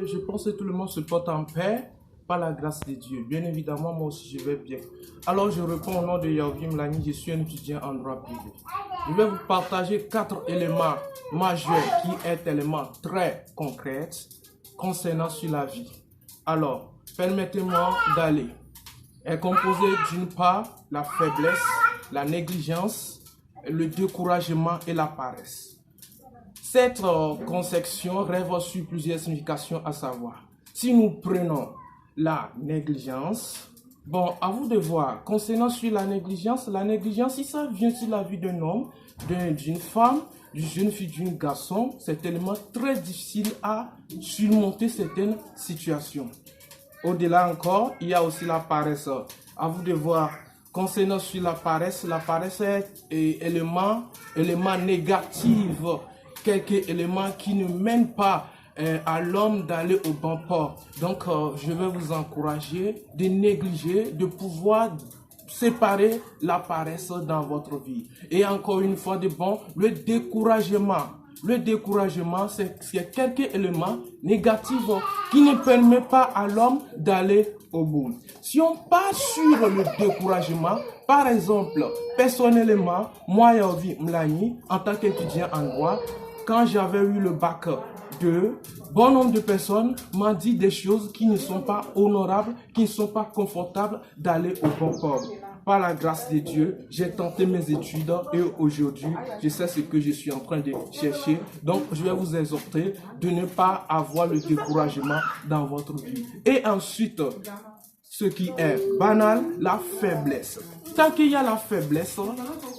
Je pense que tout le monde se porte en paix par la grâce de Dieu. Bien évidemment, moi aussi, je vais bien. Alors, je réponds au nom de Yaovi Mlani, je suis un étudiant en droit privé. Je vais vous partager 4 éléments majeurs qui sont éléments très concrets concernant sur la vie. Alors, permettez-moi d'aller. Elle est composée d'une part la faiblesse, la négligence, le découragement et la paresse. Cette conception rêve sur plusieurs significations à savoir. Si nous prenons la négligence, bon, à vous de voir, concernant sur la négligence, si ça vient sur la vie d'un homme, d'une femme, d'une jeune fille, d'un garçon, c'est tellement très difficile à surmonter certaines situations. Au-delà encore, il y a aussi la paresse. À vous de voir, concernant sur la paresse est élément négatif, quelques éléments qui ne mènent pas à l'homme d'aller au bon port. Donc, je vais vous encourager de négliger, de pouvoir séparer la paresse dans votre vie. Et encore une fois, le découragement. Le découragement, c'est quelques éléments négatifs qui ne permettent pas à l'homme d'aller au bout. Si on part sur le découragement, par exemple, personnellement, moi, Yaovi Mlani, en tant qu'étudiant en droit, quand j'avais eu le bac 2, bon nombre de personnes m'ont dit des choses qui ne sont pas honorables, qui ne sont pas confortables d'aller au bon port. Par la grâce de Dieu, j'ai tenté mes études et aujourd'hui, je sais ce que je suis en train de chercher. Donc, je vais vous exhorter de ne pas avoir le découragement dans votre vie. Et ensuite, ce qui est banal, la faiblesse. Tant qu'il y a la faiblesse,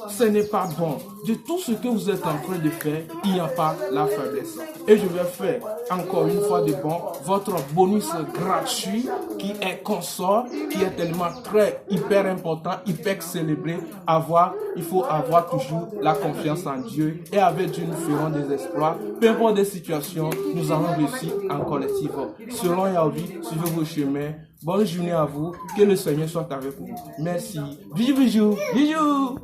ce n'est pas bon. De tout ce que vous êtes en train de faire, il n'y a pas la faiblesse. Et je vais faire encore une fois de bon, votre bonus gratuit qui est consort, qui est tellement hyper important, hyper célébré. Il faut avoir toujours la confiance en Dieu et avec Dieu nous ferons des exploits. Peu importe des situations, nous allons réussir en collectif. Selon Yaovi, suivez vos chemins. Bonne journée à vous. Que le Seigneur soit avec vous. Merci. Bisous, bisous. Bisous.